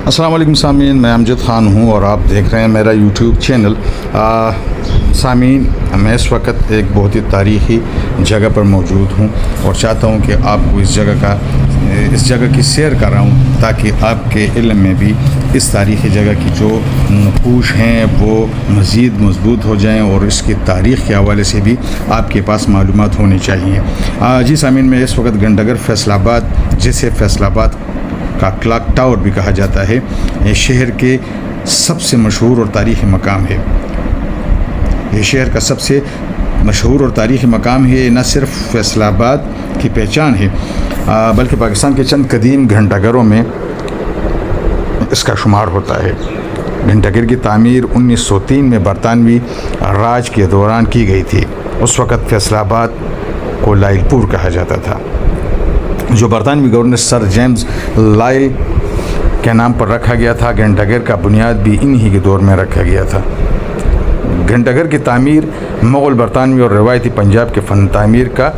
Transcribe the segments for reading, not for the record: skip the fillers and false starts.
السلام علیکم سامعین، میں امجد خان ہوں اور آپ دیکھ رہے ہیں میرا یوٹیوب چینل۔ سامعین، میں اس وقت ایک بہت ہی تاریخی جگہ پر موجود ہوں اور چاہتا ہوں کہ آپ کو اس جگہ کی سیر کر رہا ہوں تاکہ آپ کے علم میں بھی اس تاریخی جگہ کی جو نقوش ہیں وہ مزید مضبوط ہو جائیں اور اس کی تاریخ کے حوالے سے بھی آپ کے پاس معلومات ہونی چاہیے۔ جی سامعین، میں اس وقت گھنٹہ گھر فیصل آباد، جسے فیصل آباد کا کلاک ٹاور بھی کہا جاتا ہے، یہ شہر کے سب سے مشہور اور تاریخی مقام ہے۔ یہ شہر کا سب سے مشہور اور تاریخی مقام ہے۔ یہ نہ صرف فیصل آباد کی پہچان ہے بلکہ پاکستان کے چند قدیم گھنٹہ گھروں میں اس کا شمار ہوتا ہے۔ گھنٹہ گھر کی تعمیر 1903 میں برطانوی راج کے دوران کی گئی تھی۔ اس وقت فیصل آباد کو لائل پور کہا جاتا تھا، جو برطانوی گورنر سر جیمز لائل کے نام پر رکھا گیا تھا۔ گھنٹہ گھر کا بنیاد بھی انہی کے دور میں رکھا گیا تھا۔ گھنٹہ گھر کی تعمیر مغل، برطانوی اور روایتی پنجاب کے فن تعمیر کا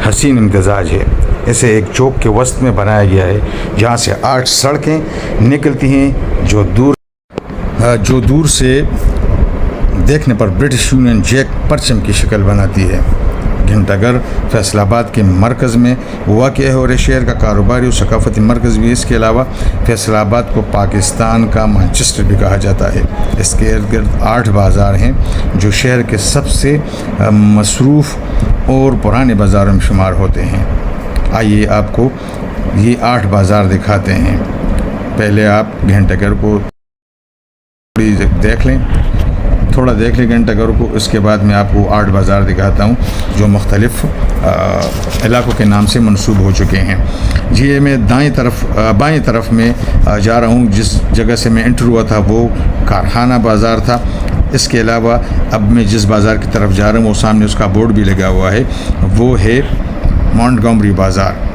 حسین امتزاج ہے۔ اسے ایک چوک کے وسط میں بنایا گیا ہے جہاں سے 8 سڑکیں نکلتی ہیں جو دور سے دیکھنے پر برٹش یونین جیک پرچم کی شکل بناتی ہے۔ گھنٹہ گھر فیصل آباد کے مرکز میں واقع ہے اور اس شہر کا کاروباری اور ثقافتی مرکز بھی۔ اس کے علاوہ فیصل آباد کو پاکستان کا مانچسٹر بھی کہا جاتا ہے۔ اس کے ارد گرد 8 بازار ہیں جو شہر کے سب سے مصروف اور پرانے بازاروں میں شمار ہوتے ہیں۔ آئیے آپ کو یہ 8 بازار دکھاتے ہیں۔ پہلے آپ گھنٹہ گھر کو تھوڑا دیکھ لیں گھنٹہ گھر کو، اس کے بعد میں آپ کو 8 بازار دکھاتا ہوں جو مختلف علاقوں کے نام سے منسوب ہو چکے ہیں۔ جی میں بائیں طرف میں جا رہا ہوں۔ جس جگہ سے میں انٹر ہوا تھا وہ کارخانہ بازار تھا۔ اس کے علاوہ اب میں جس بازار کی طرف جا رہا ہوں وہ سامنے اس کا بورڈ بھی لگا ہوا ہے، وہ ہے مونٹگومری بازار۔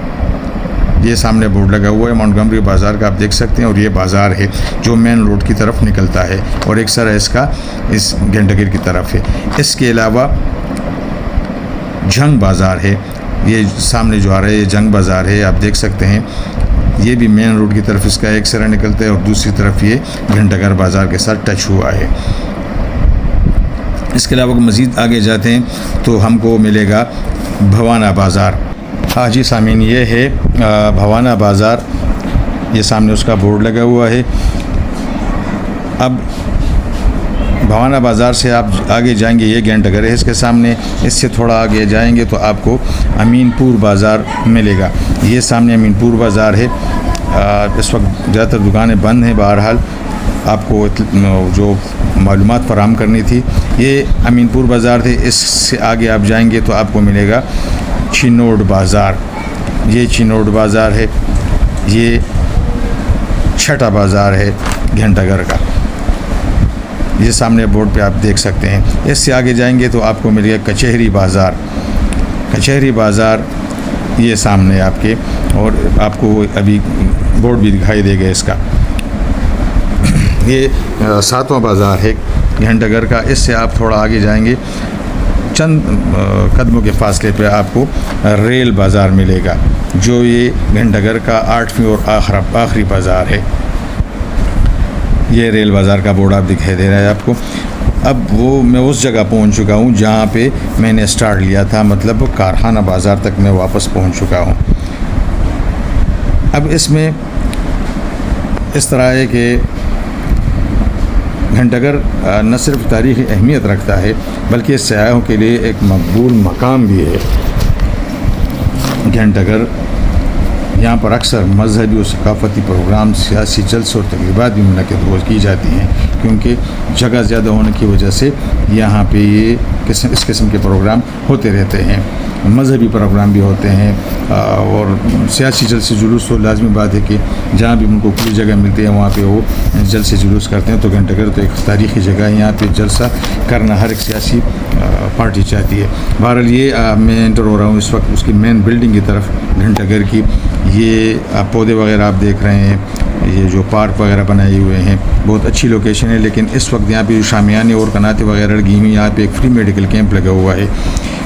یہ سامنے بورڈ لگا ہوا ہے مونٹگومری بازار کا، آپ دیکھ سکتے ہیں، اور یہ بازار ہے جو مین روڈ کی طرف نکلتا ہے اور ایک سر اس گھنٹہ گھر کی طرف ہے۔ اس کے علاوہ جنگ بازار ہے، یہ سامنے جو آ رہا ہے یہ جنگ بازار ہے، آپ دیکھ سکتے ہیں، یہ بھی مین روڈ کی طرف اس کا ایک سرا نکلتا ہے اور دوسری طرف یہ گھنٹہ گھر بازار کے ساتھ ٹچ ہوا ہے۔ اس کے علاوہ مزید آگے جاتے ہیں تو ہم کو ملے گا بھوانا بازار۔ ہاں جی سامعین، یہ ہے بھوانا بازار، یہ سامنے اس کا بورڈ لگا ہوا ہے۔ اب بھوانا بازار سے آپ آگے جائیں گے، یہ گھنٹہ گھر ہے اس کے سامنے۔ اس سے تھوڑا آگے جائیں گے تو آپ کو امین پور بازار ملے گا۔ یہ سامنے امین پور بازار ہے۔ اس وقت زیادہ تر دکانیں بند ہیں، بہرحال آپ کو جو معلومات فراہم کرنی تھی یہ امین پور بازار تھے۔ اس سے آگے آپ جائیں گے تو آپ کو ملے گا چینوڈ بازار۔ یہ چینوڈ بازار ہے، یہ چھٹا بازار ہے گھنٹہ گھر کا، یہ سامنے بورڈ پہ آپ دیکھ سکتے ہیں۔ اس سے آگے جائیں گے تو آپ کو ملے گا کچہری بازار۔ کچہری بازار یہ سامنے آپ کے، اور آپ کو ابھی بورڈ بھی دکھائی دے گا اس کا۔ یہ 7واں بازار ہے گھنٹہ گھر کا۔ اس سے آپ تھوڑا آگے جائیں گے، چند قدموں کے فاصلے پہ آپ کو ریل بازار ملے گا، جو یہ گھنٹہ گھر کا 8ویں اور آخری بازار ہے۔ یہ ریل بازار کا بورڈ آپ دکھائی دے رہا ہے آپ کو۔ اب میں اس جگہ پہنچ چکا ہوں جہاں پہ میں نے سٹارٹ لیا تھا، مطلب کارخانہ بازار تک میں واپس پہنچ چکا ہوں۔ اب اس میں اس طرح ہے کہ گھنٹہ گھر نہ صرف تاریخی اہمیت رکھتا ہے بلکہ سیاحوں کے لیے ایک مقبول مقام بھی ہے۔ گھنٹہ گھر یہاں پر اکثر مذہبی اور ثقافتی پروگرام، سیاسی جلسے اور تقریبات بھی منعقد کی جاتی ہیں، کیونکہ جگہ زیادہ ہونے کی وجہ سے یہاں پہ اس قسم کے پروگرام ہوتے رہتے ہیں۔ مذہبی پروگرام بھی ہوتے ہیں اور سیاسی جلسے جلوس، تو لازمی بات ہے کہ جہاں بھی ان کو کھلی جگہ ملتی ہے وہاں پہ وہ جلسے جلوس کرتے ہیں۔ تو گھنٹہ گھر تو ایک تاریخی جگہ ہے، یہاں پہ جلسہ کرنا ہر ایک سیاسی پارٹی چاہتی ہے۔ بہرحال یہ میں انٹر ہو رہا ہوں اس وقت اس کی مین بلڈنگ کی طرف گھنٹہ گھر کی۔ یہ پودے وغیرہ آپ دیکھ رہے ہیں، یہ جو پارک وغیرہ بنائے ہوئے ہیں، بہت اچھی لوکیشن ہے. لیکن اس وقت یہاں پہ جو شامیانے اور کناتیں وغیرہ لگی ہوئی ہیں، یہاں پہ ایک فری میڈیکل کیمپ لگا ہوا ہے،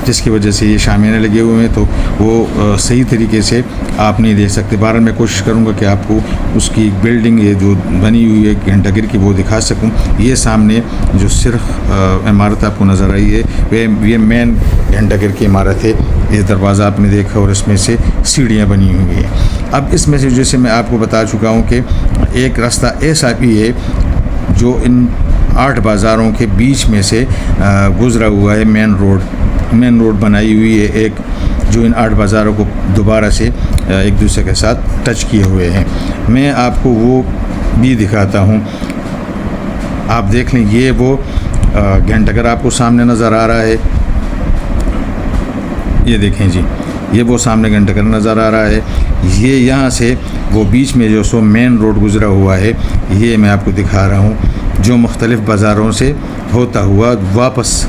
جس کی وجہ سے یہ شامیانے لگے ہوئے ہیں تو وہ صحیح طریقے سے آپ نہیں دیکھ سکتے. بہرحال میں کوشش کروں گا کہ آپ کو اس کی بلڈنگ یہ جو بنی ہوئی ہے گھنٹہ گھر کی وہ دکھا سکوں. یہ سامنے جو صرف عمارت آپ کو نظر آئی ہے یہ مین گھنٹہ گھر کی عمارت ہے. یہ دروازہ آپ نے دیکھا اور اس میں سے سیڑھیاں بنی ہوئی ہیں. اب اس میں سے جیسے میں آپ کو بتا چکا ہوں کہ ایک راستہ ایسا بھی ہے جو ان 8 بازاروں کے بیچ میں سے گزرا ہوا ہے. مین روڈ بنائی ہوئی ہے ایک، جو ان 8 بازاروں کو دوبارہ سے ایک دوسرے کے ساتھ ٹچ کیے ہوئے ہیں. میں آپ کو وہ بھی دکھاتا ہوں، آپ دیکھ لیں. یہ وہ گھنٹہ گھر آپ کو سامنے نظر آ رہا ہے، یہ دیکھیں جی، یہ وہ سامنے گھنٹہ گھر نظر آ رہا ہے. یہ یہاں سے وہ بیچ میں جو سو مین روڈ گزرا ہوا ہے، یہ میں آپ کو دکھا رہا ہوں، جو مختلف بازاروں سے ہوتا ہوا واپس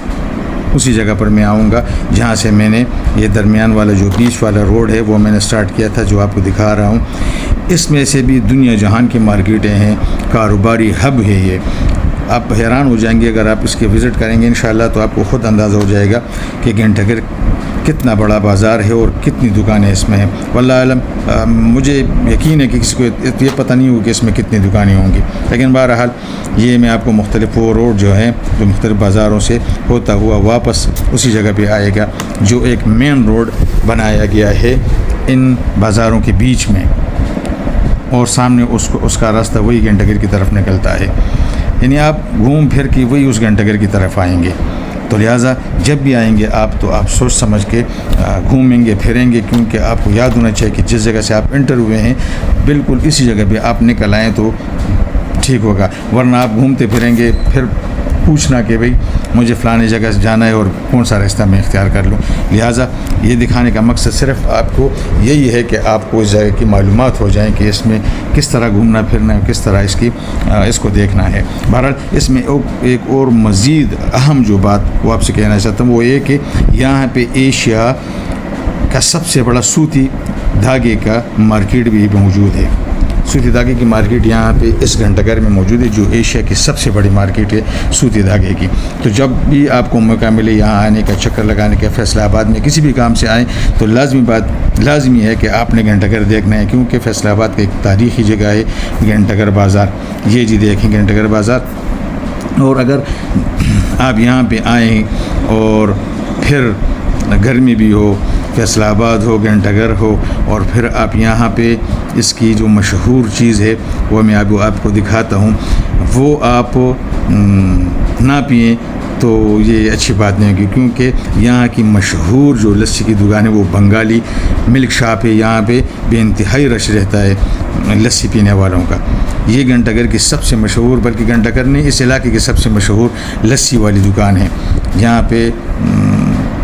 اسی جگہ پر میں آؤں گا جہاں سے میں نے یہ درمیان والا جو بیچ والا روڈ ہے وہ میں نے سٹارٹ کیا تھا، جو آپ کو دکھا رہا ہوں. اس میں سے بھی دنیا جہان کی مارکیٹیں ہیں، کاروباری ہب ہے یہ. آپ حیران ہو جائیں گے اگر آپ اس کے وزٹ کریں گے انشاءاللہ، تو آپ کو خود اندازہ ہو جائے گا کہ گھنٹہ گھر کتنا بڑا بازار ہے اور کتنی دکانیں اس میں ہیں. واللہ علم، مجھے یقین ہے کہ کسی کو یہ پتہ نہیں ہوگا کہ اس میں کتنی دکانیں ہوں گی. لیکن بہرحال یہ میں آپ کو مختلف وہ روڈ جو ہیں جو مختلف بازاروں سے ہوتا ہوا واپس اسی جگہ پہ آئے گا، جو ایک مین روڈ بنایا گیا ہے ان بازاروں کے بیچ میں، اور سامنے اس کا راستہ وہی گھنٹہ گھر کی طرف نکلتا ہے. یعنی آپ گھوم پھر کے وہی اس گھنٹہ گھر کی طرف آئیں گے. تو لہٰذا جب بھی آئیں گے آپ تو آپ سوچ سمجھ کے گھومیں گے پھریں گے، کیونکہ آپ کو یاد ہونا چاہیے کہ جس جگہ سے آپ انٹر ہوئے ہیں بالکل اسی جگہ پہ آپ نکل آئیں تو ٹھیک ہوگا. ورنہ آپ گھومتے پھریں گے، پھر پوچھنا کہ بھئی مجھے فلانی جگہ سے جانا ہے اور کون سا راستہ میں اختیار کر لوں. لہٰذا یہ دکھانے کا مقصد صرف آپ کو یہی ہے کہ آپ کو اس جگہ کی معلومات ہو جائیں کہ اس میں کس طرح گھومنا پھرنا ہے، کس طرح اس کو دیکھنا ہے. بہرحال اس میں ایک اور مزید اہم جو بات وہ آپ سے کہنا چاہتا ہوں وہ یہ کہ یہاں پہ ایشیا کا سب سے بڑا سوتی دھاگے کا مارکیٹ بھی موجود ہے. سوتی دھاگے کی مارکیٹ یہاں پہ اس گھنٹہ گھر میں موجود ہے، جو ایشیا کی سب سے بڑی مارکیٹ ہے سوتی دھاگے کی. تو جب بھی آپ کو موقع ملے یہاں آنے کا، چکر لگانے کا، فیصلہ آباد میں کسی بھی کام سے آئیں تو لازمی ہے کہ آپ نے گھنٹہ گھر دیکھنا ہے، کیونکہ فیصلہ آباد کا ایک تاریخی جگہ ہے گھنٹہ گھر بازار. یہ جی دیکھیں گھنٹہ گھر بازار. اور اگر آپ یہاں پہ آئیں اور پھر گرمی بھی ہو، فیصلہ آباد ہو، گھنٹہ گھر ہو، اور پھر آپ یہاں پہ اس کی جو مشہور چیز ہے وہ میں آپ کو دکھاتا ہوں، وہ آپ نہ پئیں تو یہ اچھی بات نہیں ہوگی. کیونکہ یہاں کی مشہور جو لسی کی دکان ہے وہ بنگالی ملک شاپ ہے. یہاں پہ بے انتہائی رش رہتا ہے لسی پینے والوں کا. یہ گھنٹہ گھر کی سب سے مشہور، بلکہ گھنٹہ گھر نہیں، اس علاقے کی سب سے مشہور لسی والی دکان ہے. یہاں پہ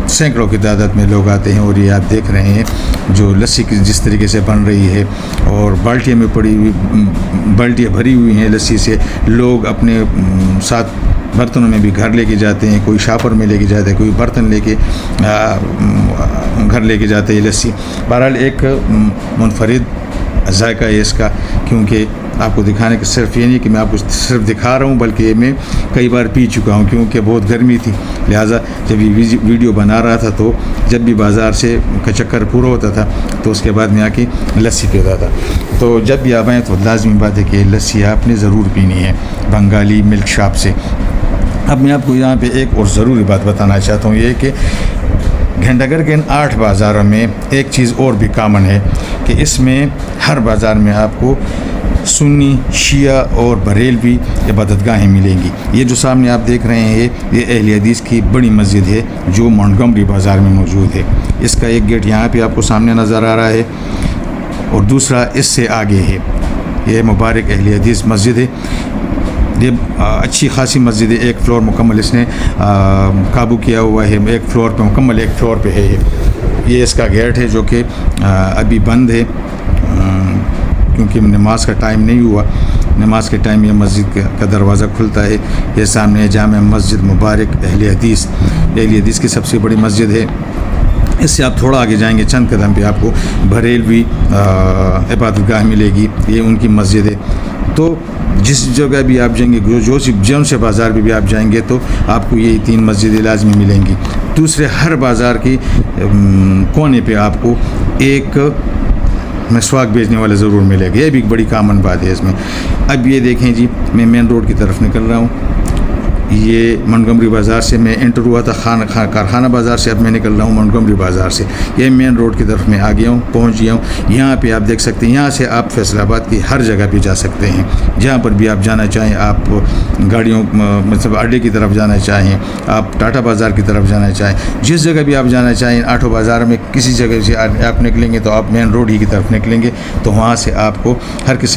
سینکڑوں کی تعداد میں لوگ آتے ہیں، اور یہ آپ دیکھ رہے ہیں جو لسی کی جس طریقے سے بن رہی ہے، اور بالٹیاں بھری ہوئی ہیں لسی سے. لوگ اپنے ساتھ برتنوں میں بھی گھر لے کے جاتے ہیں، کوئی شاپر میں لے کے جاتے ہیں، کوئی برتن لے کے گھر لے کے جاتے ہیں لسی. بہرحال ایک منفرد ذائقہ ہے اس کا، کیونکہ آپ کو دکھانے کا صرف یہ نہیں کہ میں آپ کو صرف دکھا رہا ہوں، بلکہ یہ میں کئی بار پی چکا ہوں، کیونکہ بہت گرمی تھی. لہٰذا جب یہ ویڈیو بنا رہا تھا تو جب بھی بازار سے کا چکر پورا ہوتا تھا تو اس کے بعد میں آ کے لسی پیتا تھا. تو جب بھی آپ آئیں تو لازمی بات ہے کہ لسی آپ نے ضرور پینی ہے بنگالی ملک شاپ سے. اب میں آپ کو یہاں پہ ایک اور ضروری بات بتانا چاہتا ہوں، یہ کہ گھنٹہ گھر کے ان 8 بازاروں میں ایک چیز اور بھی کامن ہے کہ اس میں ہر بازار میں آپ کو سنی، شیعہ اور بریلوی عبادت گاہیں ملیں گی. یہ جو سامنے آپ دیکھ رہے ہیں یہ اہل حدیث کی بڑی مسجد ہے جو مونٹگمری بازار میں موجود ہے. اس کا ایک گیٹ یہاں پہ آپ کو سامنے نظر آ رہا ہے اور دوسرا اس سے آگے ہے. یہ مبارک اہل حدیث مسجد ہے. یہ اچھی خاصی مسجد ہے. ایک فلور مکمل اس نے قابو کیا ہوا ہے، ایک فلور پہ مکمل، ایک فلور پہ ہے. یہ اس کا گیٹ ہے جو کہ ابھی بند ہے کیونکہ نماز کا ٹائم نہیں ہوا. نماز کے ٹائم یہ مسجد کا دروازہ کھلتا ہے. یہ سامنے جامع مسجد مبارک اہل حدیث کی سب سے بڑی مسجد ہے. اس سے آپ تھوڑا آگے جائیں گے چند قدم پہ آپ کو بریلوی عبادت گاہ ملے گی، یہ ان کی مسجد ہے۔ تو جس جگہ بھی آپ جائیں گے، جون سے بازار بھی آپ جائیں گے تو آپ کو یہ 3 مسجد لازمی ملیں گی۔ دوسرے ہر بازار کی کونے پہ آپ کو ایک مسواک بیچنے والا ضرور ملے گا، یہ بھی ایک بڑی کامن بات ہے اس میں۔ اب یہ دیکھیں جی، میں مین روڈ کی طرف نکل رہا ہوں، یہ منگمری بازار سے میں انٹر ہوا تھا کارخانہ بازار سے، اب میں نکل رہا ہوں منگمری بازار سے، یہ مین روڈ کی طرف میں آ گیا ہوں، پہنچ گیا ہوں۔ یہاں پہ آپ دیکھ سکتے ہیں، یہاں سے آپ فیصل آباد کی ہر جگہ پہ جا سکتے ہیں، جہاں پر بھی آپ جانا چاہیں، آپ گاڑیوں مطلب اڈے کی طرف جانا چاہیں، آپ ٹاٹا بازار کی طرف جانا چاہیں، جس جگہ بھی آپ جانا چاہیں، آٹو بازار میں کسی جگہ سے آپ نکلیں گے تو آپ مین روڈ ہی کی طرف نکلیں گے، تو وہاں سے آپ کو ہر قسم